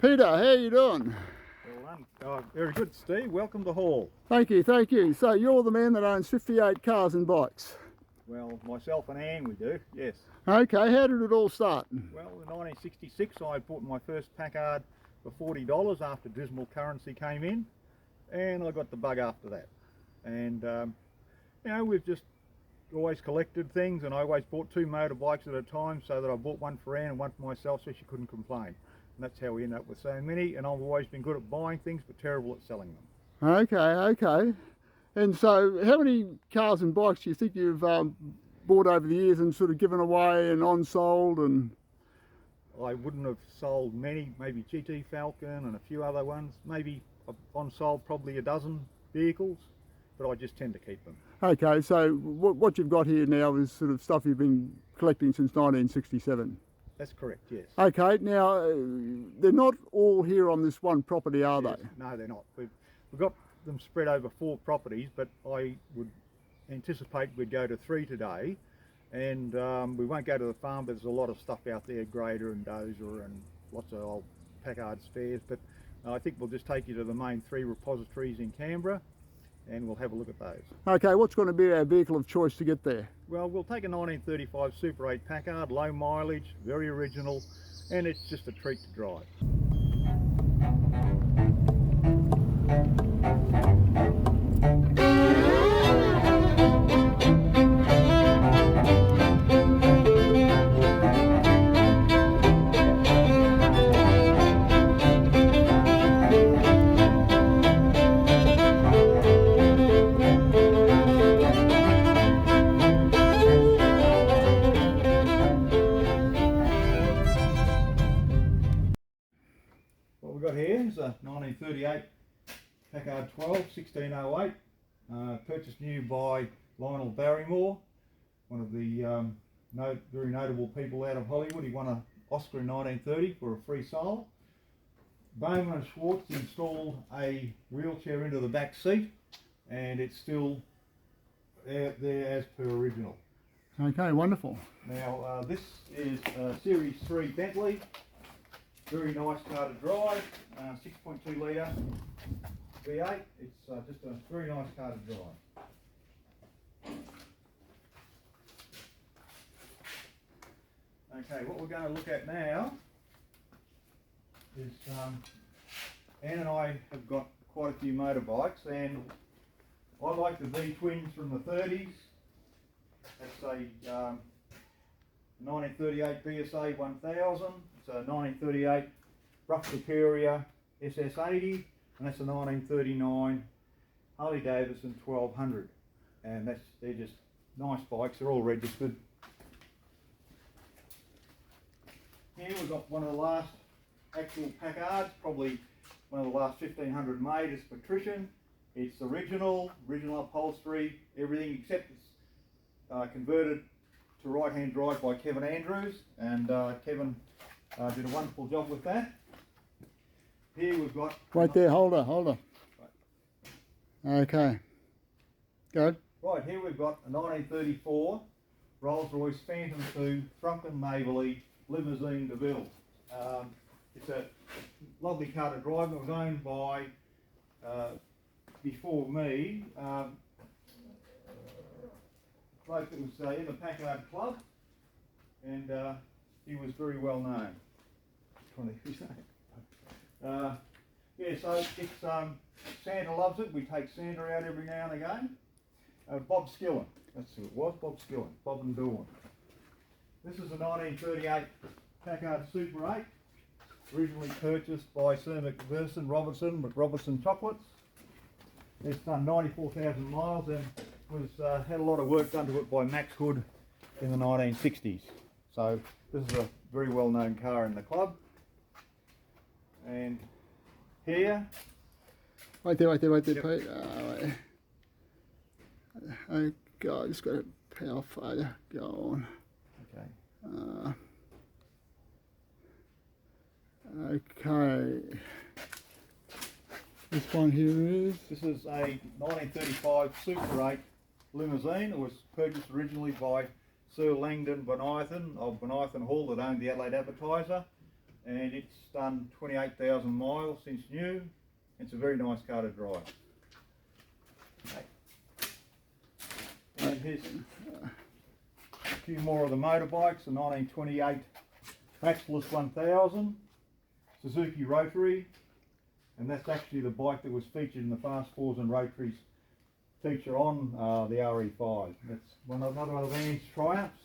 Peter, how you doing? Well done. Very good, Steve. Welcome to Hall. Thank you, thank you. So you're the man that owns 58 cars and bikes. Well, myself and Anne, we do, yes. Okay, how did it all start? Well, in 1966, I bought my first Packard for $40 after dismal currency came in, and I got the bug after that. And, you know, we've just always collected things, and I always bought two motorbikes at a time, so that I bought one for Anne and one for myself so she couldn't complain. And that's how we end up with so many, and I've always been good at buying things but terrible at selling them. Okay, okay. And so how many cars and bikes do you think you've bought over the years and sort of given away and on-sold? And I wouldn't have sold many, maybe GT Falcon and a few other ones. Maybe I've on-sold probably a dozen vehicles, but I just tend to keep them. Okay, so what you've got here now is sort of stuff you've been collecting since 1967. That's correct, yes. Okay, now they're not all here on this one property, are Yes. they? No, they're not. We've got them spread over 4 properties, but I would anticipate we'd go to 3 today. And we won't go to the farm, but there's a lot of stuff out there, grader and dozer and lots of old Packard spares. But I think we'll just take you to the main 3 repositories in Canberra, and we'll have a look at those. Okay, what's going to be our vehicle of choice to get there? Well, we'll take a 1935 Super 8 Packard, low mileage, very original, and it's just a treat to drive. What we've got here is a 1938 Packard 12 1608, purchased new by Lionel Barrymore, one of the very notable people out of Hollywood. He won an Oscar in 1930 for a free solo. Bowman and Schwartz installed a wheelchair into the back seat, and it's still there as per original. Okay, wonderful. Now this is a Series 3 Bentley. Very nice car to drive, 6.2 litre V8. It's just a very nice car to drive. Okay, what we're going to look at now is Anne and I have got quite a few motorbikes, and I like the V-twins from the 30s. That's a 1938 BSA 1000. It's a 1938 Rough Superior SS80, and that's a 1939 Harley Davidson 1200. And they're just nice bikes. They're all registered. Here we've got one of the last actual Packards, probably one of the last 1500 made. It's Patrician. It's original upholstery, everything except it's converted to right-hand drive by Kevin Andrews, and Kevin did a wonderful job with that. Here we've got... Right there, hold her. Okay. Go. Right, here we've got a 1934 Rolls-Royce Phantom 2 Frumpkin Mabley Limousine de Ville. It's a lovely car to drive. It was owned by, before me, a bloke that was in the Packard Club, and he was very well known. Yeah, so it's Santa loves it. We take Santa out every now and again. Bob Skillen, that's who it was, Bob Skillen, Bob and Dawn. This is a 1938 Packard Super 8, originally purchased by Sir McPherson Robertson with Robertson Chocolates. It's done 94,000 miles and was had a lot of work done to it by Max Hood in the 1960s. So this is a very well known car in the club. And here... Wait there, yep. Pete. Wait. Oh God, just got a power failure. Go on. Okay. Okay. This one here is? This is a 1935 Super 8 limousine. It was purchased originally by Sir Langdon Bonython of Bonython Hall that owned the Adelaide Advertiser. and it's done 28,000 miles since new. It's a very nice car to drive. Okay. And here's a few more of the motorbikes, the 1928 Maxless 1000, Suzuki Rotary, and that's actually the bike that was featured in the Fast Fours and Rotaries feature on the RE5. That's another one of Anne's Triumphs,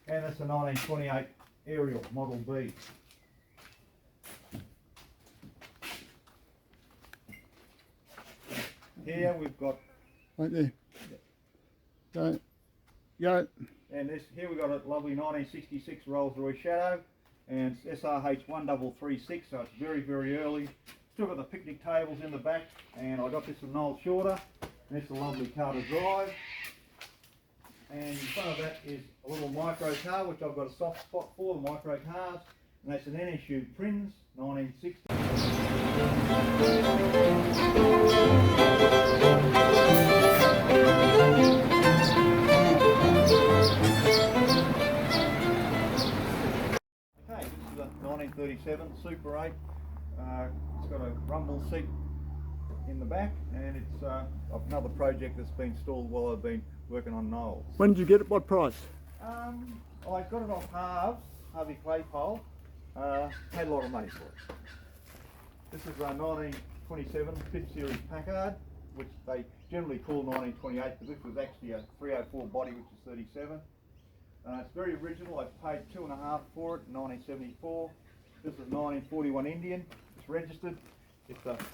and that's a 1928 Ariel Model B. Here we've got, Right there. Go. Go. and here we've got a lovely 1966 Rolls-Royce Shadow, and it's SRH 1336, so it's very, very early. Still got the picnic tables in the back, and I got this from Noel Shorter, and it's a lovely car to drive. And in front of that is a little micro car, which I've got a soft spot for, the micro cars, and that's an NSU Prinz 1960. Okay, this is a 1937 Super 8. It's got a rumble seat in the back, and it's another project that's been stalled while I've been working on Noel's. When did you get it? What price? I got it off Harvey Claypole. Paid a lot of money for it. This is a 1927 5th Series Packard, which they generally call 1928, but this was actually a 304 body, which is 37. It's very original. I paid $2.5 for it in 1974. This is 1941 Indian. It's registered.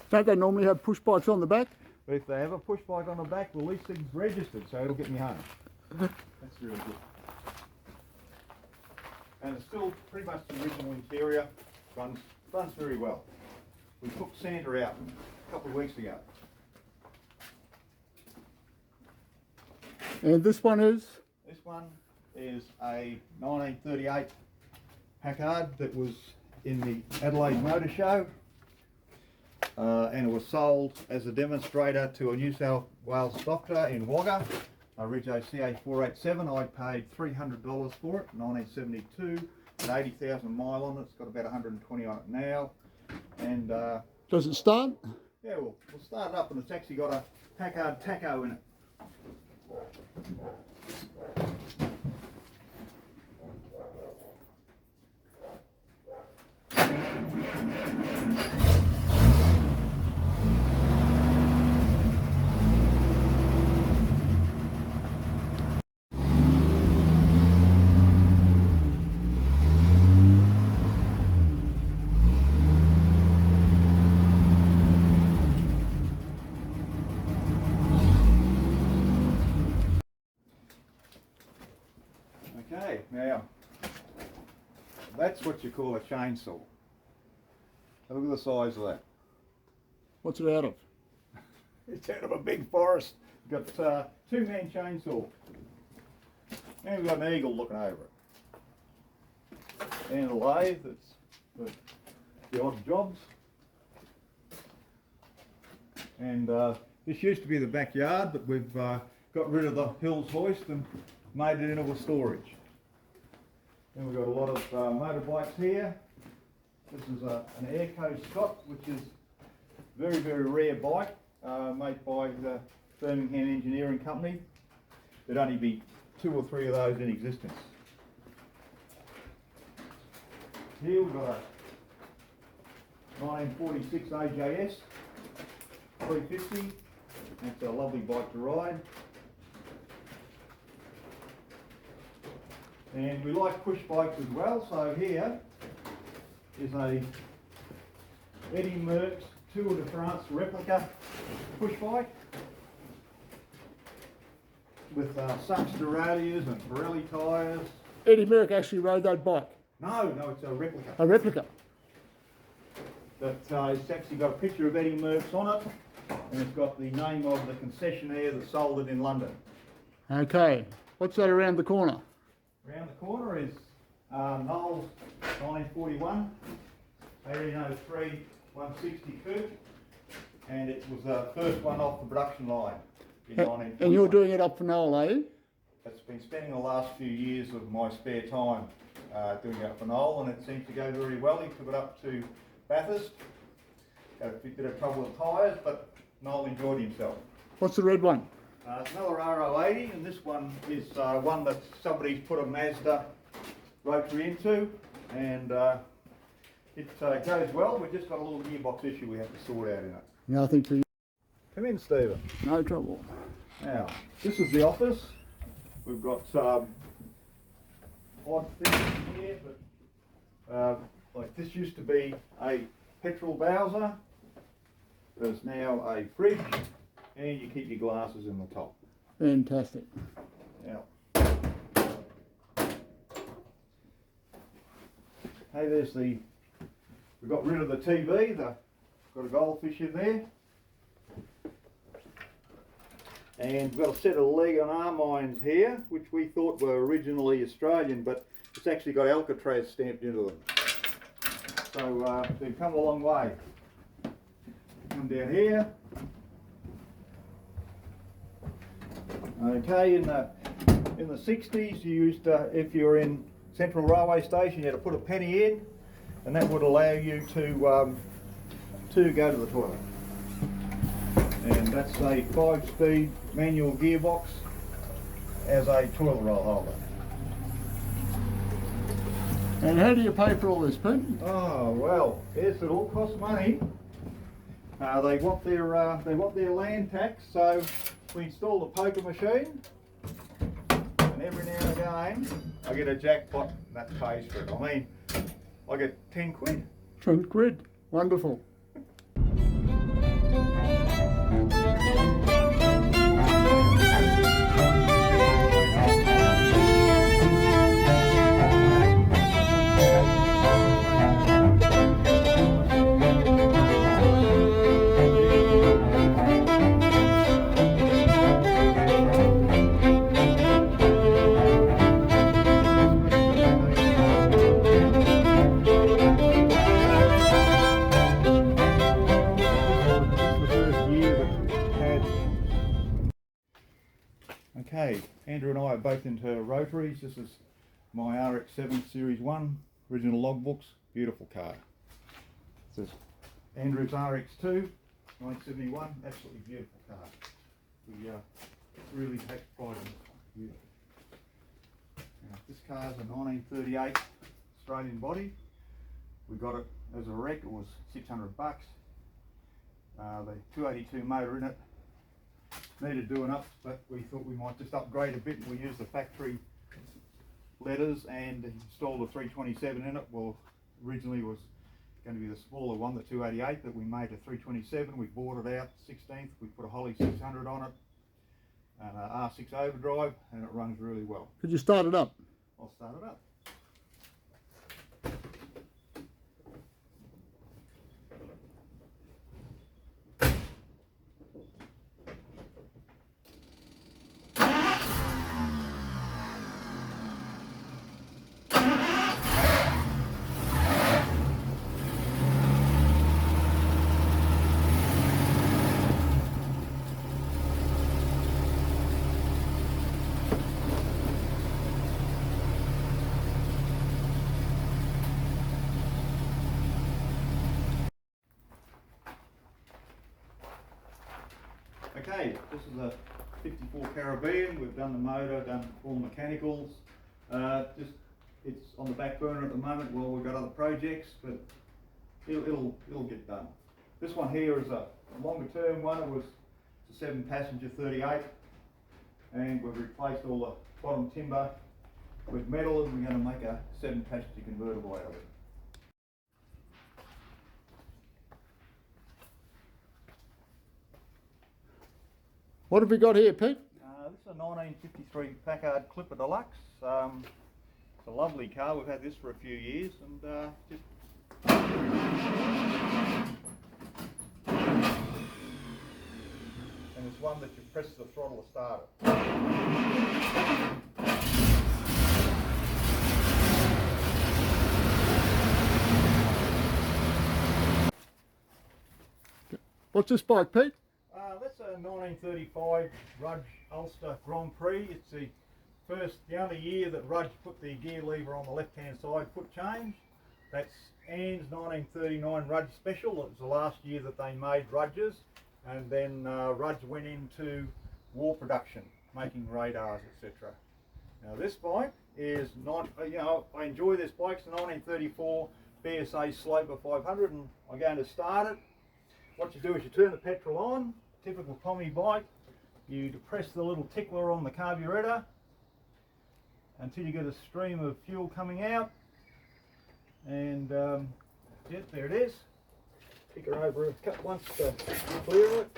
Don't they normally have push bikes on the back? But if they have a push bike on the back, well, this thing's registered, so it'll get me home. That's really good. And it's still pretty much the original interior. Runs very well. We took Santa out a couple of weeks ago. And this one is? This one is a 1938 Packard that was in the Adelaide Motor Show. And it was sold as a demonstrator to a New South Wales doctor in Wagga, a Ridgeo CA487. I paid $300 for it, 1972, at 80,000 mile on it. It's got about 120 on it now. And Does it start? yeah, we'll start it up, and it's actually got a Packard tacho in it. Okay, now that's what you call a chainsaw. Look at the size of that. What's it out of? It's out of a big forest. Got two-man chainsaw. And we've got an eagle looking over it. And a lathe that's for the odd jobs. And this used to be the backyard, but we've got rid of the Hills hoist and made it into a storage. Then we've got a lot of motorbikes here. This is an Airco Scott, which is a very, very rare bike made by the Birmingham Engineering Company. There'd only be 2 or 3 of those in existence. Here we've got a 1946 AJS 350. That's a lovely bike to ride. And we like push bikes as well, so here is a Eddie Merckx Tour de France replica push bike with Sachs Duralias and Pirelli tyres. Eddie Merckx actually rode that bike. No, it's a replica. A replica. It's actually got a picture of Eddie Merckx on it, and it's got the name of the concessionaire that sold it in London. Okay. What's that around the corner? Around the corner is Noel's 1941 1803 160 coupe, and it was the first one off the production line in 1941. And you're doing it up for Noel, are you? It's been spending the last few years of my spare time doing it up for Noel, and it seems to go very well. He took it up to Bathurst. Had a bit of trouble with tyres, but Noel enjoyed himself. What's the red one? It's another RO80, and this one is one that somebody's put a Mazda rotary into, and it goes well. We've just got a little gearbox issue we have to sort out in it. Nothing for you. Come in, Stephen. No trouble. Now, this is the office. We've got odd things in here, but like this used to be a petrol bowser. There's now a fridge, and you keep your glasses in the top. Fantastic. Now, hey, there's the. We got rid of the TV. Got a goldfish in there. And we've got a set of leg and arm irons here, which we thought were originally Australian, but it's actually got Alcatraz stamped into them. So they've come a long way. Come down here. Okay, in the 60s, you used to, if you were in Central Railway Station, you had to put a penny in, and that would allow you to go to the toilet. And that's a 5-speed manual gearbox as a toilet roll holder. And how do you pay for all this, Pete? Oh well, yes, it all costs money. They want their land tax, so we installed a poker machine, and every now and again I get a jackpot and that pays for it. I mean, I get 10 quid. 10 quid. Wonderful. Okay, Andrew and I are both into rotaries. This is my RX-7 Series 1, original logbooks, beautiful car. This is Andrew's RX-2, 1971, absolutely beautiful car. We really take pride in this one, beautiful. Now, this car's a 1938 Australian body. We got it as a wreck, it was $600. The 282 motor in it needed doing up, but we thought we might just upgrade a bit, and we used the factory letters and installed a 327 in it. Well, originally it was going to be the smaller one, the 288, but we made a 327. We bought it out 16th. We put a Holly 600 on it and an R6 overdrive, and it runs really well. Could you start it up? I'll start it up. Okay, this is a 54 Caribbean. We've done the motor, done all the mechanicals. It's on the back burner at the moment while we've got other projects, but it'll get done. This one here is a longer term one. It was a 7-passenger 38, and we've replaced all the bottom timber with metal, and we're going to make a 7-passenger convertible out of it. What have we got here, Pete? This is a 1953 Packard Clipper Deluxe. It's a lovely car. We've had this for a few years, and it's one that you press the throttle to start it. What's this bike, Pete? That's a 1935 Rudge Ulster Grand Prix. It's the the only year that Rudge put the gear lever on the left hand side foot change. That's Ann's 1939 Rudge Special. It was the last year that they made Rudges, and then Rudge went into war production, making radars, etc. Now this bike is not, I enjoy this bike. It's a 1934 BSA Sloper 500, and I'm going to start it. What you do is you turn the petrol on, typical Tommy bike. You depress the little tickler on the carburetor until you get a stream of fuel coming out, and yep, there it is. Pick her over a cut once to clear it.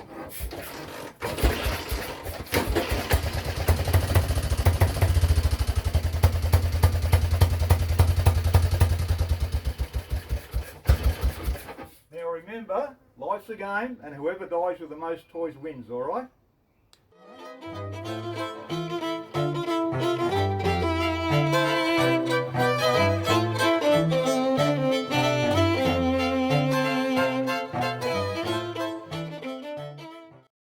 Now remember, life's a game, and whoever dies with the most toys wins, alright?